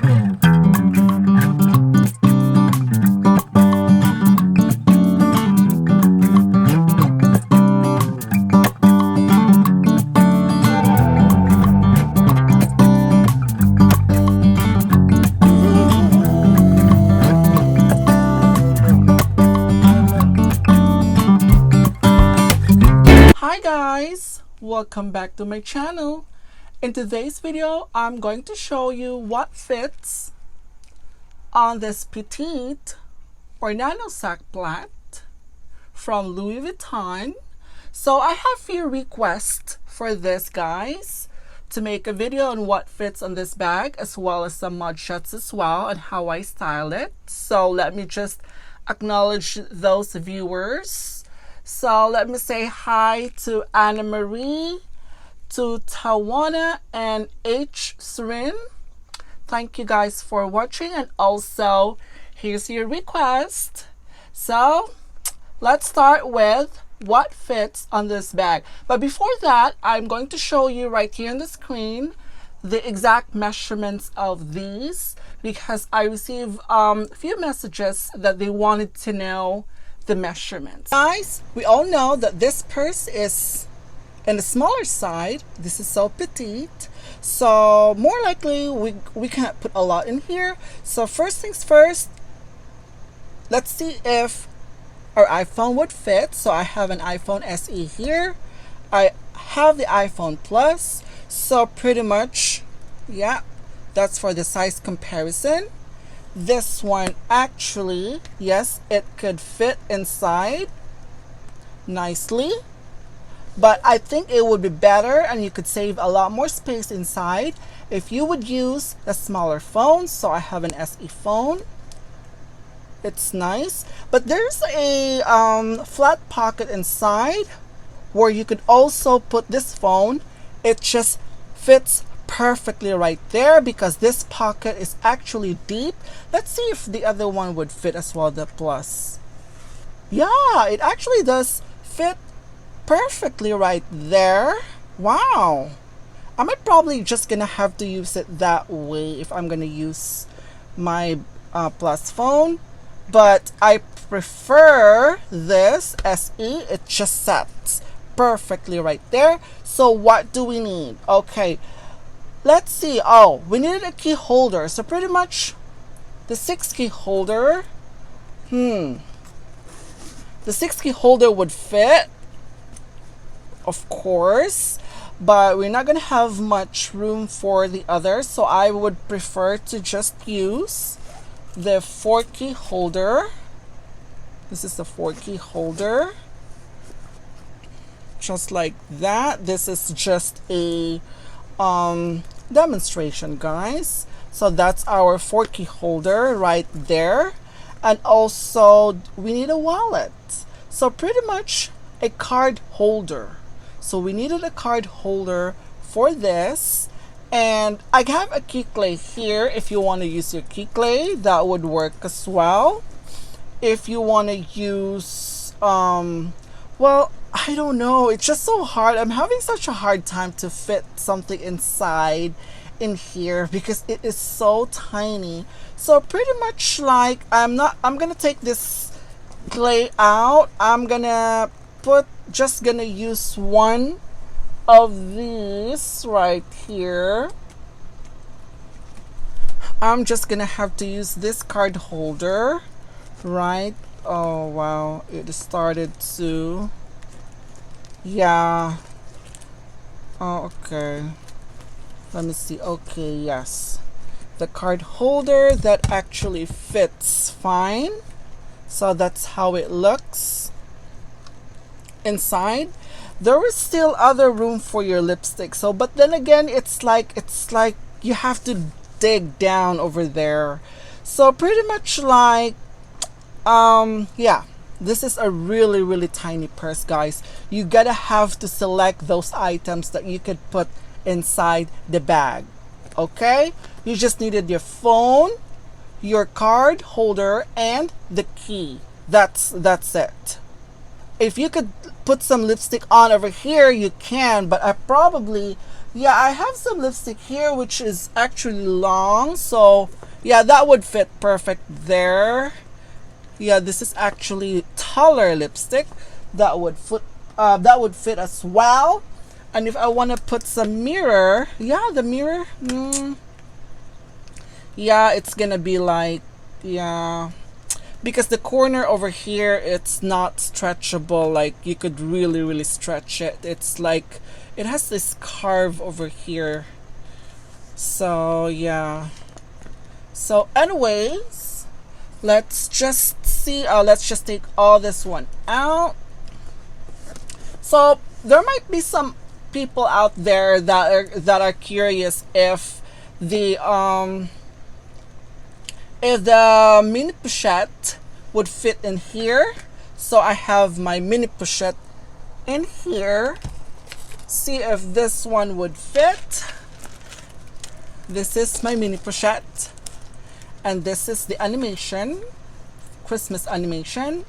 Hi guys, welcome back to my channel. In today's video, I'm going to show you what fits on this Petite or Nano Sac Plat from Louis Vuitton. So I have a few requests for this, guys, to make a video on what fits on this bag, as well as some mug shots as well and how I style it. So let me just acknowledge those viewers. So let me say hi to Anna Marie, to Tawana, and H. Surin. Thank you guys for watching, and also here's your request. So let's start with what fits on this bag. But before that, I'm going to show you right here on the screen the exact measurements of these, because I received a few messages that they wanted to know the measurements. Guys, we all know that this purse is in the smaller side. This is so petite, so more likely we can't put a lot in here. So first things first, let's see if our iPhone would fit. So I have an iPhone SE here, I have the iPhone Plus, so pretty much, yeah, that's for the size comparison. This one actually, yes, it could fit inside nicely, but I think it would be better and you could save a lot more space inside if you would use a smaller phone. So I have an SE phone. It's nice, but there's a flat pocket inside where you could also put this phone. It just fits perfectly right there because this pocket is actually deep. Let's see if the other one would fit as well, the Plus. Yeah, it actually does fit perfectly right there. Wow, I might probably just gonna have to use it that way if I'm gonna use my Plus phone, but I prefer this SE. It just sets perfectly right there. So what do we need? Okay, let's see. Oh, we needed a key holder. So pretty much the 6 key holder. The 6 key holder would fit, of course, but we're not going to have much room for the others. So I would prefer to just use the 4 key holder. This is the 4 key holder. Just like that. This is just a demonstration, guys. So that's our 4 key holder right there, and also we need a wallet, so pretty much a card holder. So we needed a card holder for this, and I have a key clay here. If you want to use your key clay, that would work as well. If you want to use well, I don't know, it's just so hard. I'm having such a hard time to fit something inside in here because it is so tiny. So pretty much like I'm gonna take this clay out. I'm gonna just gonna use one of these right here. I'm just gonna have to use this card holder, right? Oh wow, it started to, yeah. Oh, okay, let me see. Okay, yes, the card holder that actually fits fine. So that's how it looks inside. There is still other room for your lipstick, so but then again, it's like you have to dig down over there. So pretty much like yeah, this is a really tiny purse, guys. You gotta have to select those items that you could put inside the bag. Okay, you just needed your phone, your card holder, and the key. That's it. If you could put some lipstick on over here, you can, but I probably Yeah, I have some lipstick here which is actually long, so yeah, that would fit perfect there. Yeah, this is actually taller lipstick that would fit as well. And if I want to put some mirror, yeah, the mirror, yeah, it's gonna be like, yeah, because the corner over here, it's not stretchable, like you could really stretch it. It's like it has this carve over here, so yeah. So anyways, let's just see, let's just take all this one out. So there might be some people out there that are curious if the mini pochette would fit in here. So I have my mini pochette in here. See if this one would fit. This is my mini pochette, and this is the animation, Christmas animation.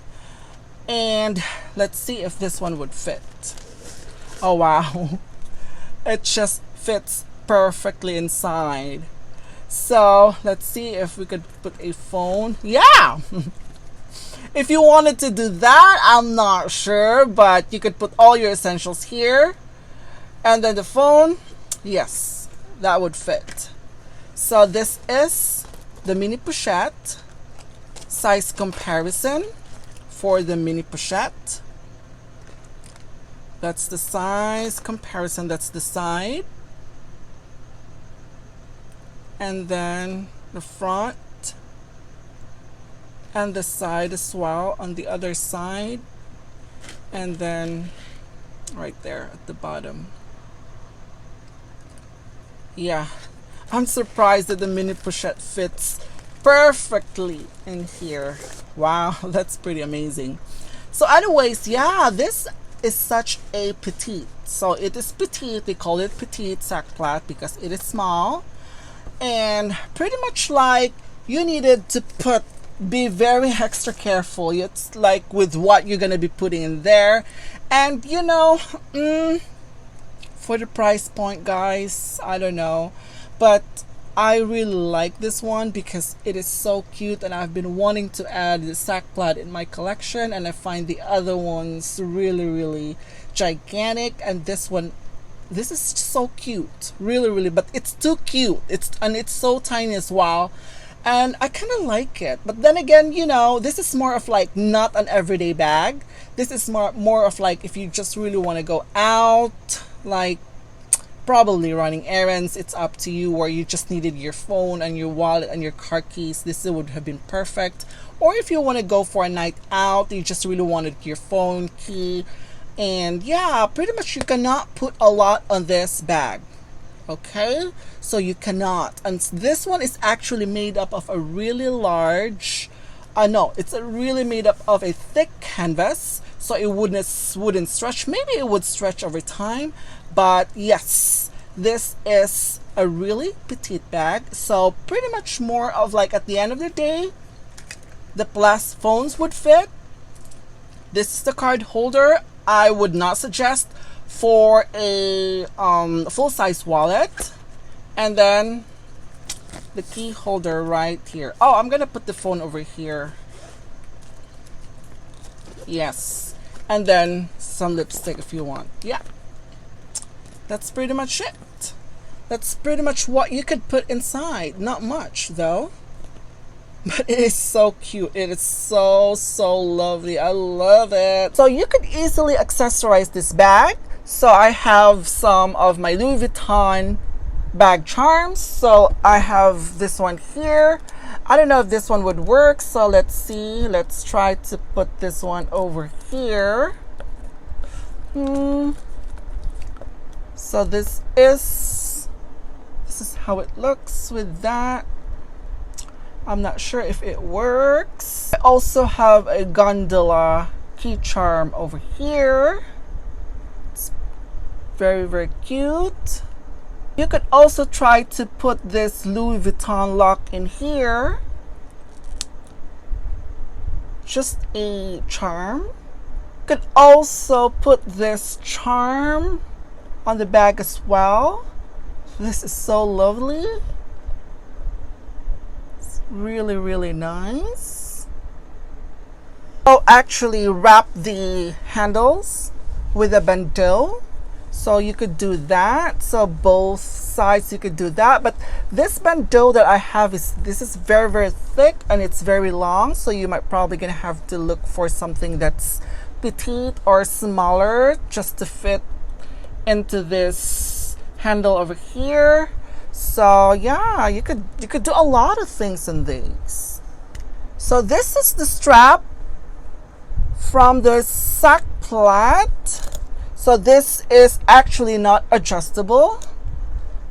And let's see if this one would fit. Oh wow, it just fits perfectly inside. So let's see if we could put a phone. Yeah. If you wanted to do that, I'm not sure, but you could put all your essentials here. And then the phone, yes, that would fit. So this is the mini pochette size comparison for the mini pochette. That's the size comparison, that's the side. And then the front and the side as well on the other side, and then right there at the bottom. Yeah, I'm surprised that the mini pochette fits perfectly in here. Wow, that's pretty amazing. So anyways, yeah, this is such a petite. So it is petite, they call it Petit Sac Plat because it is small. And pretty much like you needed to be very extra careful. It's like with what you're gonna be putting in there. And you know, for the price point, guys, I don't know, but I really like this one because it is so cute, and I've been wanting to add the sac plat in my collection, and I find the other ones really gigantic, and this is so cute, really, but it's too cute. It's so tiny as well, and I kind of like it. But then again, you know, this is more of like not an everyday bag. This is more of like if you just really want to go out, like probably running errands, it's up to you, or you just needed your phone and your wallet and your car keys, this would have been perfect. Or if you want to go for a night out, you just really wanted your phone, key, and yeah, pretty much you cannot put a lot on this bag. Okay, so you cannot. And this one is actually made up of a really large no, it's really made up of a thick canvas, so it wouldn't stretch. Maybe it would stretch over time, but yes, this is a really petite bag. So pretty much more of like at the end of the day, the plus phones would fit. This is the card holder. I would not suggest for a full-size wallet. And then the key holder right here. Oh, I'm gonna put the phone over here. Yes. And then some lipstick if you want. Yeah, that's pretty much it. That's pretty much what you could put inside. Not much though, but it is so cute. It is so lovely. I love it. So you could easily accessorize this bag. So I have some of my Louis Vuitton bag charms. So I have this one here. I don't know if this one would work, so let's see. Let's try to put this one over here. So this is how it looks with that. I'm not sure if it works. I also have a gondola key charm over here. It's very cute. You could also try to put this Louis Vuitton lock in here. Just a charm. You could also put this charm on the bag as well. This is so lovely. It's really, really nice. Oh, actually wrap the handles with a bandeau. So you could do that. So both sides you could do that. But this bandeau that I have is very, very thick and it's very long. So you might probably gonna have to look for something that's petite or smaller just to fit into this handle over here. So yeah, you could do a lot of things in these. So this is the strap from the Sac Plat. So this is actually not adjustable.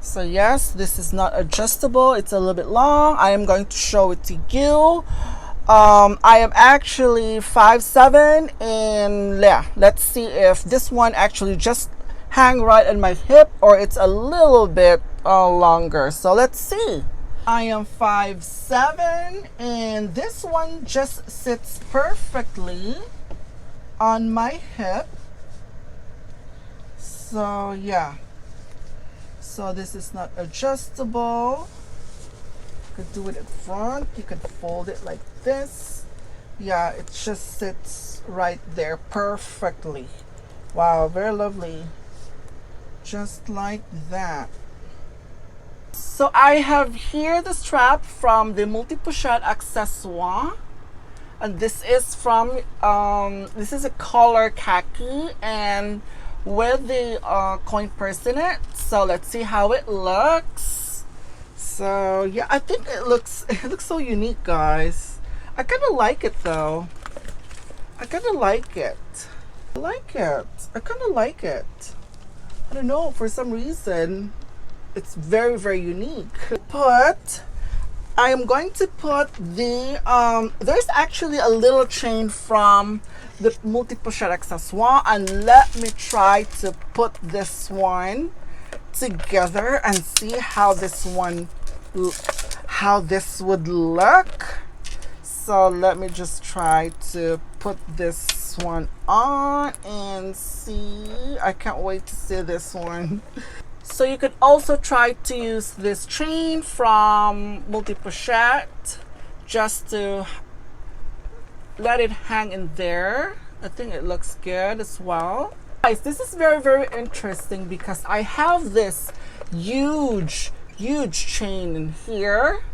So yes, this is not adjustable. It's a little bit long. I am going to show it to you. I am actually 5'7", and yeah, let's see if this one actually just hang right on my hip or it's a little bit longer. So let's see. I am 5'7", and this one just sits perfectly on my hip. So yeah, so this is not adjustable. You could do it in front, you could fold it like this. Yeah, it just sits right there perfectly. Wow, very lovely. Just like that. So I have here the strap from the multi-pochette accessoire, and this is from this is a color khaki and with the coin purse in it. So let's see how it looks. So yeah, I think it looks so unique, guys. I kind of like it though. I kind of like it. I like it. I kind of like it. I don't know, for some reason it's very, very unique. I am going to put the there's actually a little chain from the multi-pochette accessoire, and let me try to put this one together and see how this would look. So let me just try to put this one on and see. I can't wait to see this one. So you could also try to use this chain from multi-pochette just to let it hang in there. I think it looks good as well. Guys, this is very, very interesting because I have this huge chain in here,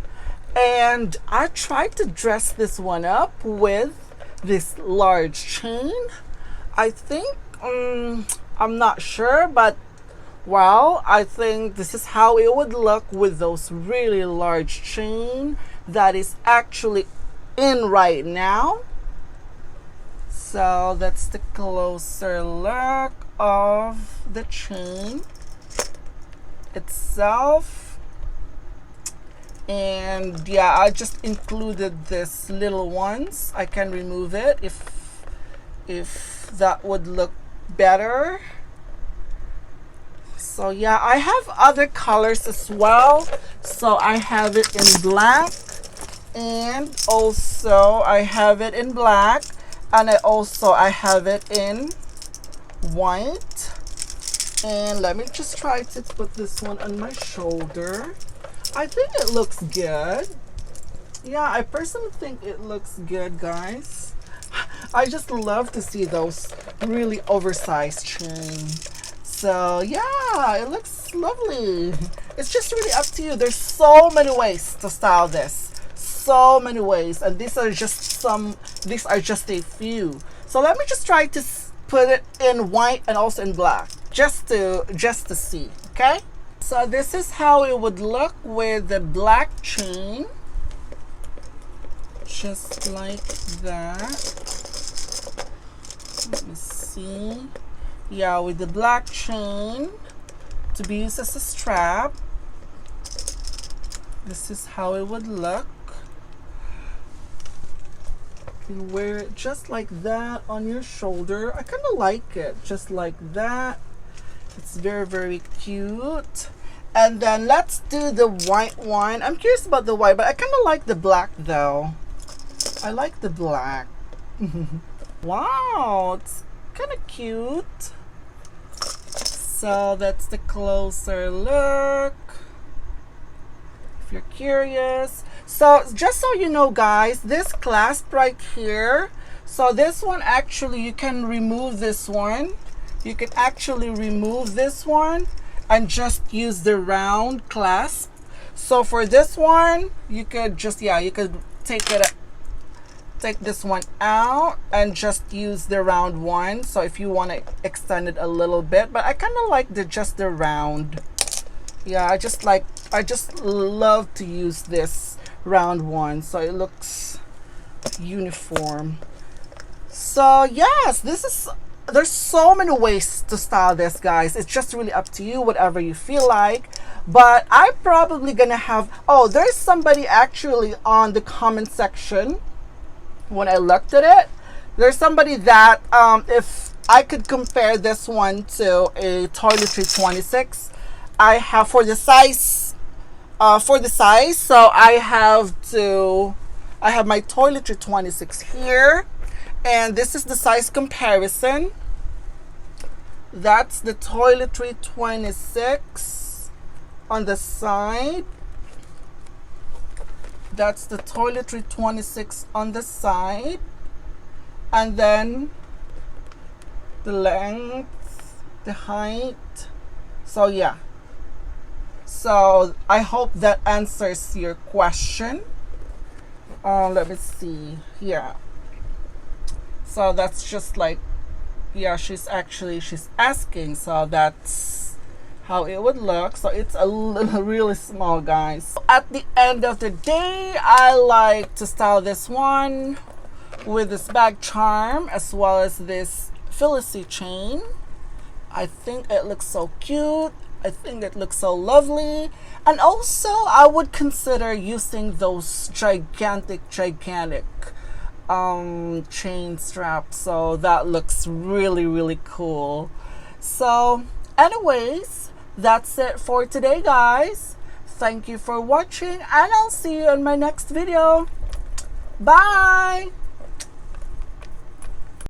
and I tried to dress this one up with this large chain. I think I'm not sure, but well, I think this is how it would look with those really large chain that is actually in right now. So that's the closer look of the chain itself. And yeah, I just included this little ones. I can remove it if that would look better. So yeah, I have other colors as well. So I have it in black, and also I have it in black, and I have it in white. And let me just try to put this one on my shoulder. I think it looks good. Yeah, I personally think it looks good, guys. I just love to see those really oversized chains. So yeah, it looks lovely. It's just really up to you. There's so many ways to style this. So many ways, and these are just a few. So let me just try to put it in white and also in black, just to see, okay? So this is how it would look with the black chain, just like that. Let me see. Yeah, with the black chain to be used as a strap. This is how it would look. You can wear it just like that on your shoulder. I kind of like it just like that. It's very, very cute. And then let's do the white one. I'm curious about the white, but I kind of like the black though. I like the black. Wow, it's kind of cute. So that's the closer look, if you're curious. So just so you know, guys, this clasp right here, so this one actually, you can remove this one. You can actually remove this one and just use the round clasp. So for this one, you could just, yeah, you could take this one out and just use the round one. So if you want to extend it a little bit, but I kind of like just the round. Yeah, I just love to use this round one, so it looks uniform. So yes, there's so many ways to style this, guys. It's just really up to you, whatever you feel like. But I'm probably gonna have, oh, there's somebody actually on the comment section when I looked at it. There's somebody that if I could compare this one to a toiletry 26, I have for the size, so I have my toiletry 26 here, and this is the size comparison. That's the toiletry 26 on the side. That's the toiletry 26 on the side, and then the length, the height. So yeah, so I hope that answers your question. Let me see here. So that's just like, yeah, she's asking, so that's how it would look. So it's a little really small, guys. At the end of the day, I like to style this one with this bag charm as well as this Felicity chain. I think it looks so cute. I think it looks so lovely. And also I would consider using those gigantic chain straps. So that looks really, really cool. So anyways, that's it for today, guys. Thank you for watching, and I'll see you in my next video. Bye.